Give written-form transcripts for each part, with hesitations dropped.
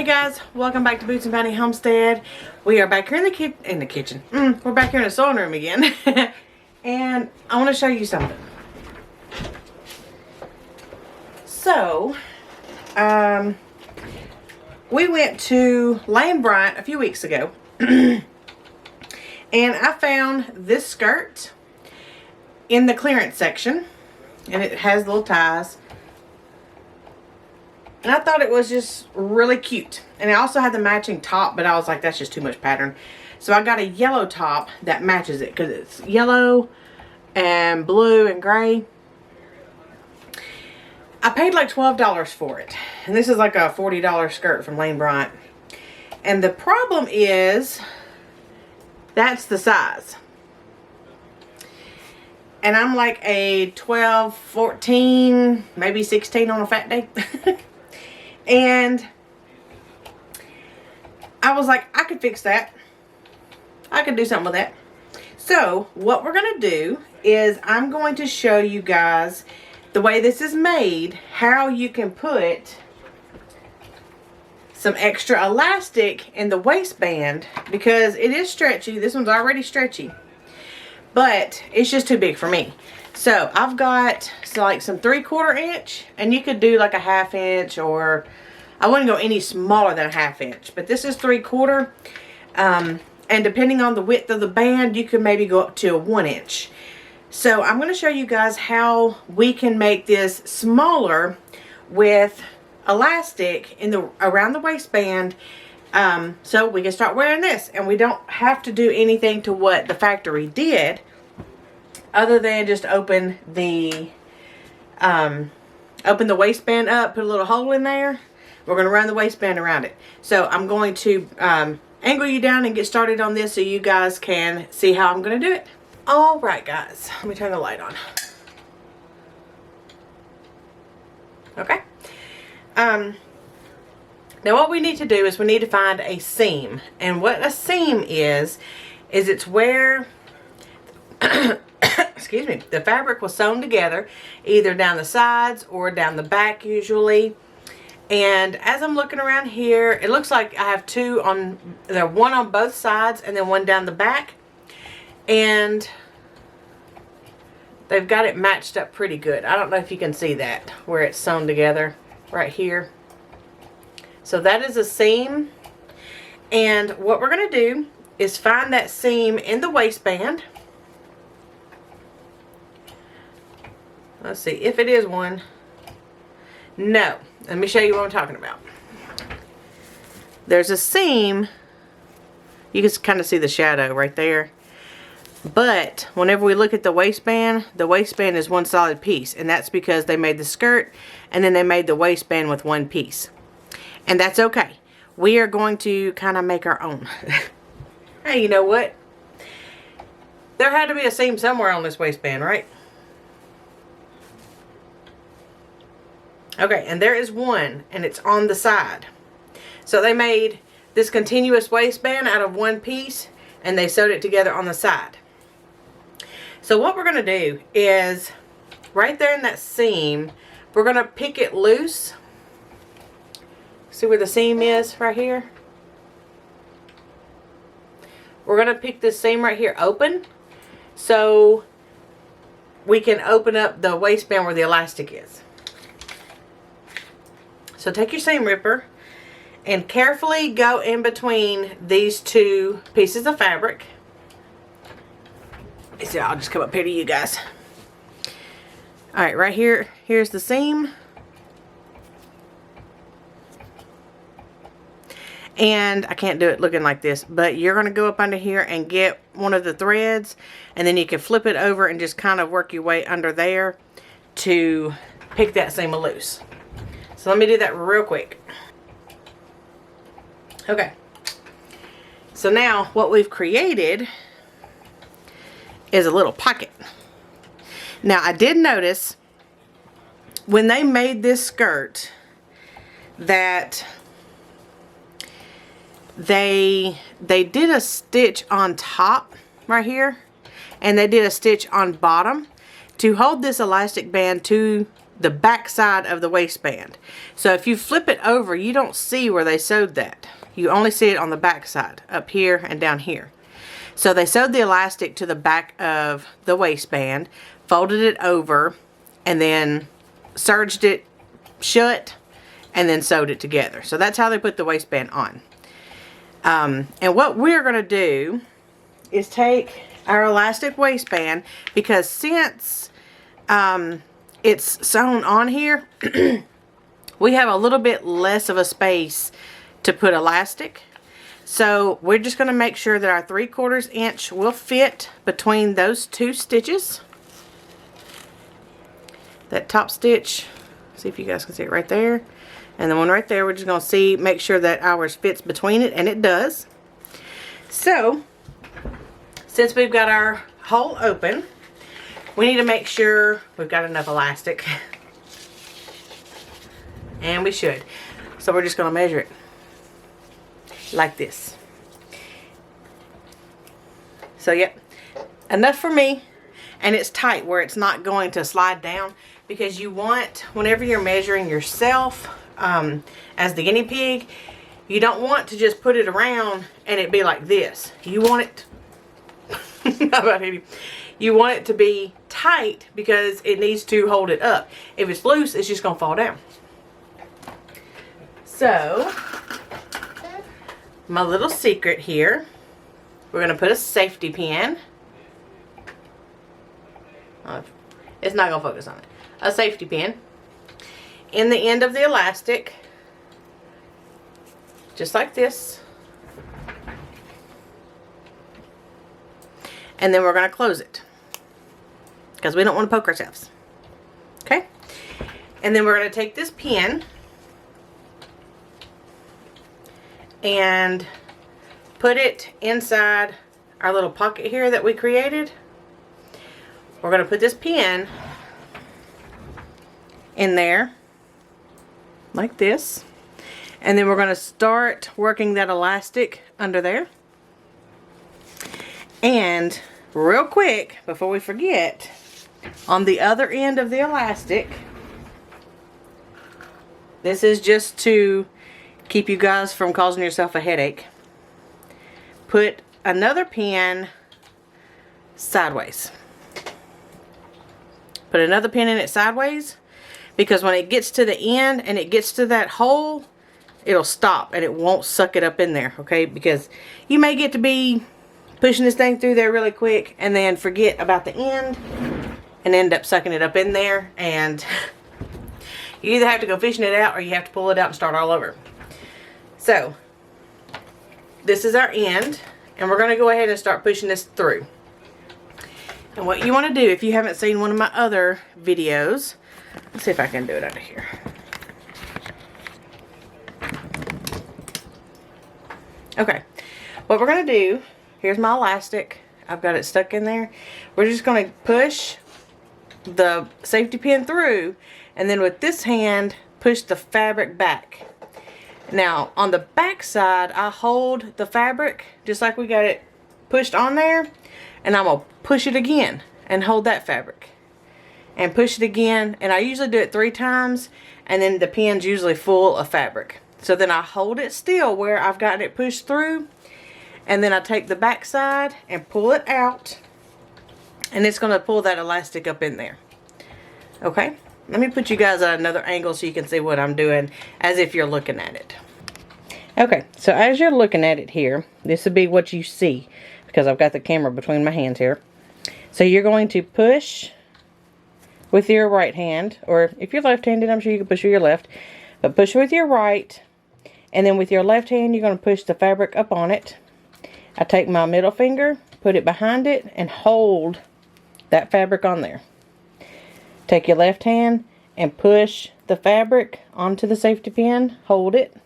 guys, welcome back to Boots and Bounty Homestead. We are back here in the kitchen. We're back here in the sewing room again. And I want to show you something. So, we went to Lane Bryant a few weeks ago. And I found this skirt in the clearance section. And it has little ties. And I thought it was just really cute. And it also had the matching top, but I was like, that's just too much pattern. So I got a yellow top that matches it because it's yellow and blue and gray. I paid like $12 for it. And this is like a $40 skirt from Lane Bryant. And the problem is, that's the size. And I'm like a 12, 14, maybe 16 on a fat day. And I was like, I could fix that. I could do something with that. So what we're going to do is I'm going to show you guys the way this is made, how you can put some extra elastic in the waistband, because it is stretchy. This one's already stretchy, but it's just too big for me. So I've got like some 3/4 inch, and you could do like a 1/2 inch, or I wouldn't go any smaller than a 1/2 inch, but this is 3/4. And depending on the width of the band, you could maybe go up to a 1 inch. So I'm going to show you guys how we can make this smaller with elastic in the around the waistband, so we can start wearing this, and we don't have to do anything to what the factory did, other than just open the waistband up, put a little hole in there. We're going to run the waistband around it. So I'm going to angle you down and get started on this so you guys can see how I'm going to do it. Alright guys, let me turn the light on. Okay. Now what we need to do is we need to find a seam. And what a seam is it's where excuse me, the fabric was sewn together, either down the sides or down the back usually. And as I'm looking around here, it looks like I have two on there, one on both sides and then one down the back. And they've got it matched up pretty good. I don't know if you can see that, where it's sewn together right here. So that is a seam. And what we're going to do is find that seam in the waistband. Let's see if it is one. No. Let me show you what I'm talking about. There's a seam. You can kind of see the shadow right there. But whenever we look at the waistband is one solid piece. And that's because they made the skirt and then they made the waistband with one piece. And that's okay. We are going to kind of make our own. Hey, you know what? There had to be a seam somewhere on this waistband, right? Okay, and there is one, and it's on the side. So they made this continuous waistband out of one piece, and they sewed it together on the side. So what we're going to do is, right there in that seam, we're going to pick it loose. See where the seam is right here? We're going to pick this seam right here open, so we can open up the waistband where the elastic is. So take your seam ripper and carefully go in between these two pieces of fabric. So I'll just come up here to you guys. Alright, right here, here's the seam. And I can't do it looking like this, but you're going to go up under here and get one of the threads, and then you can flip it over and just kind of work your way under there to pick that seam loose. So let me do that real quick. Okay. So now what we've created is a little pocket. Now I did notice when they made this skirt that they did a stitch on top right here, and they did a stitch on bottom to hold this elastic band to the back side of the waistband. So if you flip it over, you don't see where they sewed that. You only see it on the back side, up here and down here. So they sewed the elastic to the back of the waistband, folded it over, and then serged it shut, and then sewed it together. So that's how they put the waistband on. And what we're going to do is take our elastic waistband, because since it's sewn on here, we have a little bit less of a space to put elastic. So we're just going to make sure that our 3/4 inch will fit between those two stitches. That top stitch, see if you guys can see it right there. And the one right there, we're just going to make sure that ours fits between it, and it does. So, since we've got our hole open, we need to make sure we've got enough elastic. And we should. So we're just going to measure it like this. So yep, enough for me. And it's tight where it's not going to slide down, because you want, whenever you're measuring yourself as the guinea pig, you don't want to just put it around and it be like this. You want it how about it? You want it to be tight, because it needs to hold it up. If it's loose, it's just gonna fall down. So my little secret here, we're gonna put a safety pin. It's not gonna focus on it. A safety pin in the end of the elastic, just like this. And then we're going to close it, because we don't want to poke ourselves. Okay? And then we're going to take this pin and put it inside our little pocket here that we created. We're going to put this pin in there like this, and then we're going to start working that elastic under there. And real quick, before we forget, on the other end of the elastic, this is just to keep you guys from causing yourself a headache, put another pin sideways. Put another pin in it sideways, because when it gets to the end and it gets to that hole, it'll stop and it won't suck it up in there, okay? Because you may get to be pushing this thing through there really quick and then forget about the end and end up sucking it up in there, and you either have to go fishing it out or you have to pull it out and start all over. So this is our end, and we're going to go ahead and start pushing this through. And what you want to do, if you haven't seen one of my other videos, let's see if I can do it out of here. Okay, what we're going to do, here's my elastic. I've got it stuck in there. We're just going to push the safety pin through, and then with this hand, push the fabric back. Now, on the back side, I hold the fabric just like we got it pushed on there, and I'm going to push it again and hold that fabric. And push it again, and I usually do it 3 times, and then the pin's usually full of fabric. So then I hold it still where I've gotten it pushed through, and then I take the back side and pull it out, and it's going to pull that elastic up in there. Okay, let me put you guys at another angle so you can see what I'm doing as if you're looking at it. Okay, so as you're looking at it here, this would be what you see, because I've got the camera between my hands here. So you're going to push with your right hand, or if you're left-handed, I'm sure you can push with your left, but push with your right, and then with your left hand, you're going to push the fabric up on it. I take my middle finger, put it behind it, and hold that fabric on there. Take your left hand and push the fabric onto the safety pin, hold it,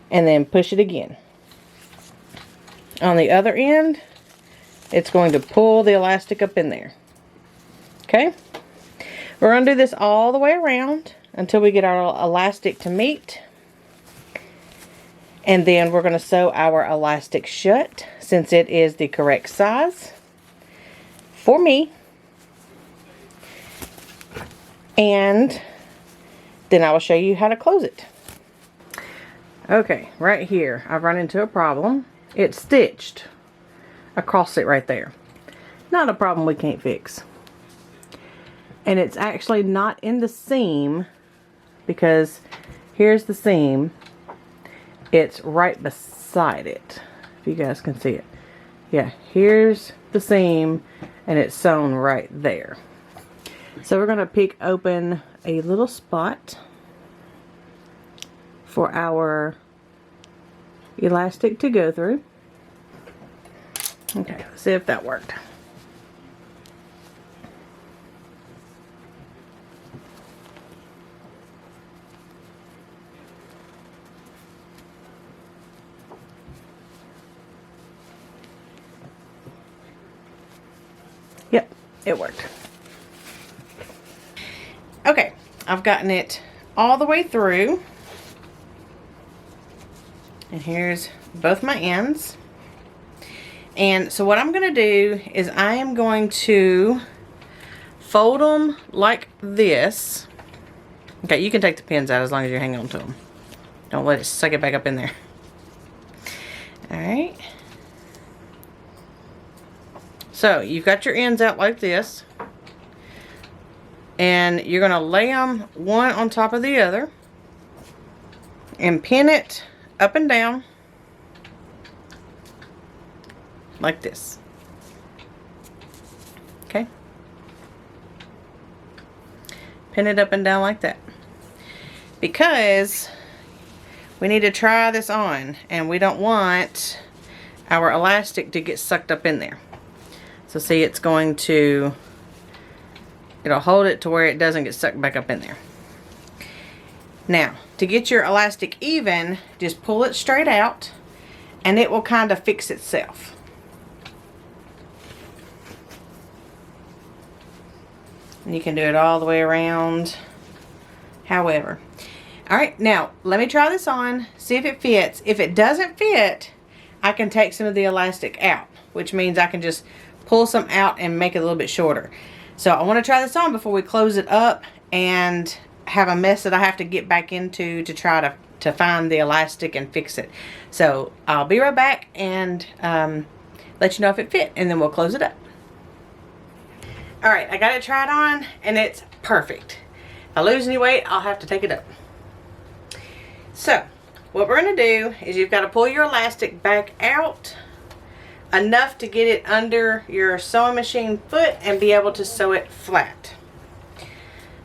and then push it again. On the other end, it's going to pull the elastic up in there. Okay? We're going to do this all the way around until we get our elastic to meet. And then we're going to sew our elastic shut, since it is the correct size for me. and then I will show you how to close it. Okay, right here I've run into a problem. It's stitched across it right there. Not a problem we can't fix. And it's actually not in the seam, because here's the seam. It's right beside it, if you guys can see it. Yeah, here's the seam and it's sewn right there. So we're going to pick open a little spot for our elastic to go through. Okay, let's see if that worked. Yep, it worked. Okay, I've gotten it all the way through. And here's both my ends. And so what I'm going to do is I am going to fold them like this. Okay, you can take the pins out as long as you hang on to them. Don't let it suck it back up in there. Alright. So you've got your ends out like this. And you're going to lay them one on top of the other. And pin it up and down. Like this. Okay. Pin it up and down like that. Because we need to try this on, and we don't want our elastic to get sucked up in there. So see, it's going to, it'll hold it to where it doesn't get sucked back up in there. Now, to get your elastic even, just pull it straight out and it will kind of fix itself. And you can do it all the way around, however. Alright, now let me try this on, see if it fits. If it doesn't fit, I can take some of the elastic out, which means I can just pull some out and make it a little bit shorter. So I want to try this on before we close it up and have a mess that I have to get back into to try to find the elastic and fix it. So I'll be right back and let you know if it fit, and then we'll close it up. Alright, I got it tried on and it's perfect. If I lose any weight, I'll have to take it up. So what we're going to do is you've got to pull your elastic back out enough to get it under your sewing machine foot and be able to sew it flat.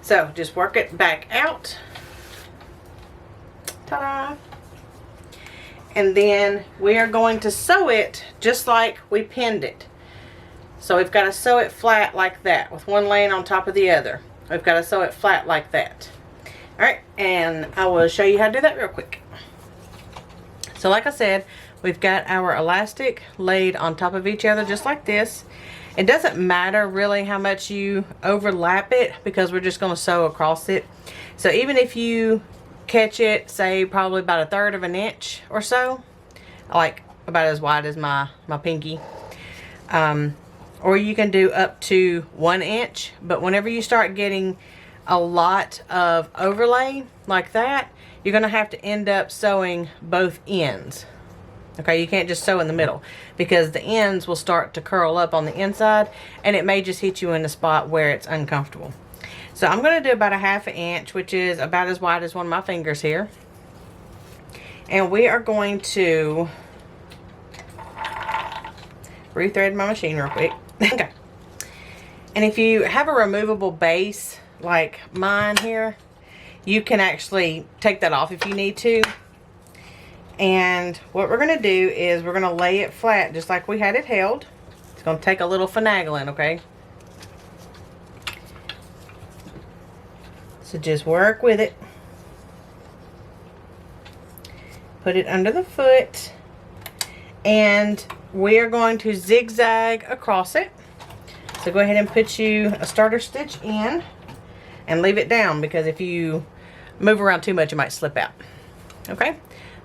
So just work it back out. Ta-da! And then we are going to sew it just like we pinned it. So we've got to sew it flat like that, with one laying on top of the other. We've got to sew it flat like that. Alright, and I will show you how to do that real quick. So like I said, we've got our elastic laid on top of each other just like this. It doesn't matter really how much you overlap it, because we're just going to sew across it. So even if you catch it, say probably about 1/3 of an inch or so, like about as wide as my pinky, or you can do up to 1 inch. But whenever you start getting a lot of overlay like that, you're going to have to end up sewing both ends. Okay, you can't just sew in the middle, because the ends will start to curl up on the inside and it may just hit you in a spot where it's uncomfortable. So I'm going to do about 1/2 inch, which is about as wide as one of my fingers here. And we are going to rethread my machine real quick. Okay. And if you have a removable base like mine here, you can actually take that off if you need to. And what we're going to do is we're going to lay it flat just like we had it held. It's going to take a little finagling, okay? So just work with it. Put it under the foot. And we are going to zigzag across it. So go ahead and put you a starter stitch in and leave it down, because if you move around too much, it might slip out. Okay?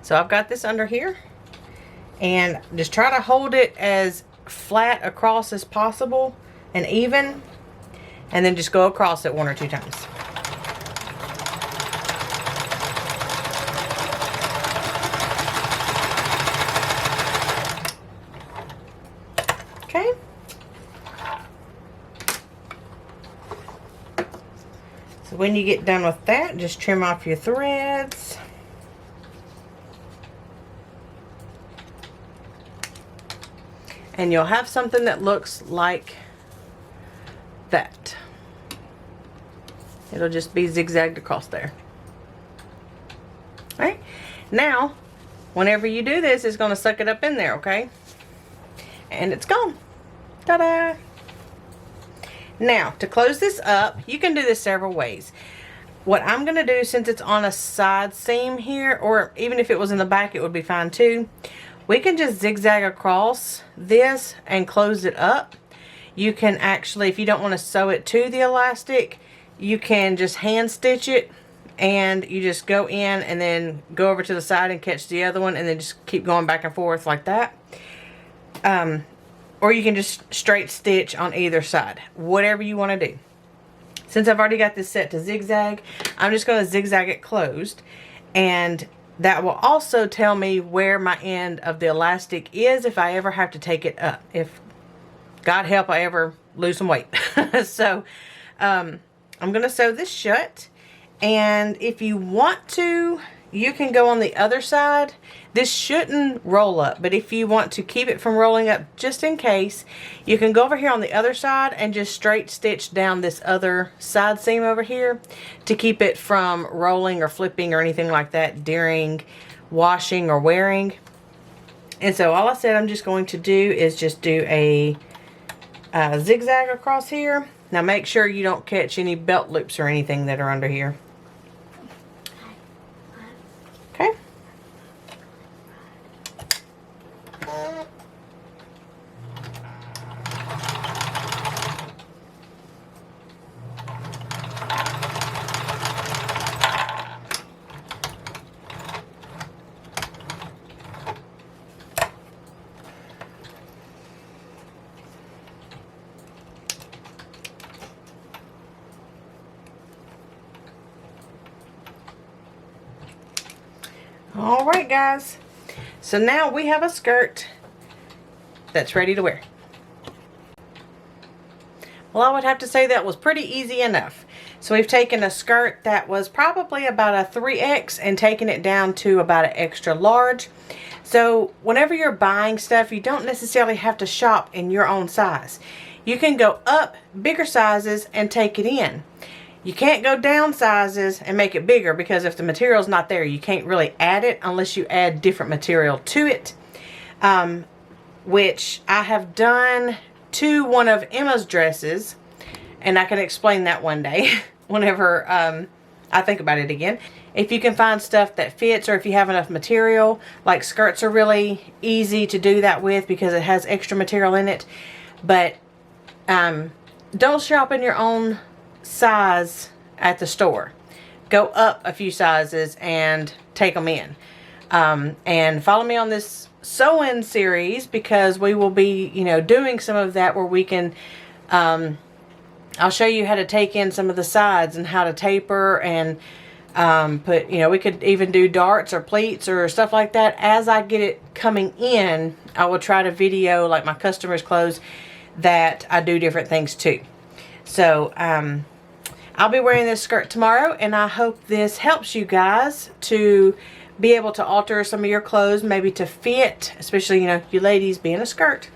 So I've got this under here, and just try to hold it as flat across as possible and even, and then just go across it 1 or 2 times. when you get done with that, just trim off your threads. And you'll have something that looks like that. It'll just be zigzagged across there. Alright, now whenever you do this, it's going to suck it up in there, okay? And it's gone. Ta-da! Now, to close this up, you can do this several ways. What I'm going to do, since it's on a side seam here, or even if it was in the back, it would be fine too. We can just zigzag across this and close it up. You can actually, if you don't want to sew it to the elastic, you can just hand stitch it, and you just go in and then go over to the side and catch the other one, and then just keep going back and forth like that. Or you can just straight stitch on either side, whatever you want to do. Since I've already got this set to zigzag, I'm just going to zigzag it closed, and that will also tell me where my end of the elastic is if I ever have to take it up, if God help I ever lose some weight. So I'm going to sew this shut, and if you want to, you can go on the other side. This shouldn't roll up, but if you want to keep it from rolling up just in case, you can go over here on the other side and just straight stitch down this other side seam over here to keep it from rolling or flipping or anything like that during washing or wearing. And so all I said I'm just going to do is just do a zigzag across here. Now make sure you don't catch any belt loops or anything that are under here. Okay. Alright guys, so now we have a skirt that's ready to wear. Well, I would have to say that was pretty easy enough. So we've taken a skirt that was probably about a 3X and taken it down to about an extra large. So whenever you're buying stuff, you don't necessarily have to shop in your own size. You can go up bigger sizes and take it in. You can't go down sizes and make it bigger, because if the material's not there, you can't really add it unless you add different material to it. Which I have done to one of Emma's dresses, and I can explain that one day whenever I think about it again. If you can find stuff that fits, or if you have enough material, like skirts are really easy to do that with because it has extra material in it. But don't shop in your own size at the store. Go up a few sizes and take them in. And follow me on this sewing series, because we will be, doing some of that where we can, I'll show you how to take in some of the sides and how to taper and put, we could even do darts or pleats or stuff like that. As I get it coming in, I will try to video like my customers' clothes that I do different things too. So I'll be wearing this skirt tomorrow, and I hope this helps you guys to be able to alter some of your clothes, maybe to fit, especially, you ladies being a skirt.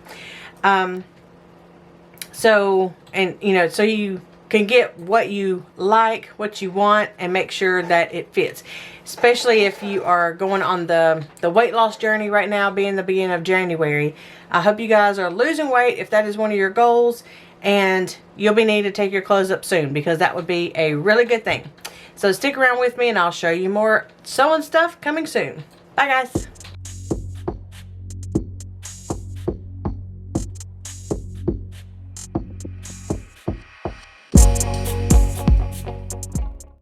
So you can get what you like, what you want, and make sure that it fits. Especially if you are going on the weight loss journey right now, being the beginning of January. I hope you guys are losing weight if that is one of your goals. And you'll be needing to take your clothes up soon, because that would be a really good thing. So stick around with me, and I'll show you more sewing stuff coming soon. Bye guys.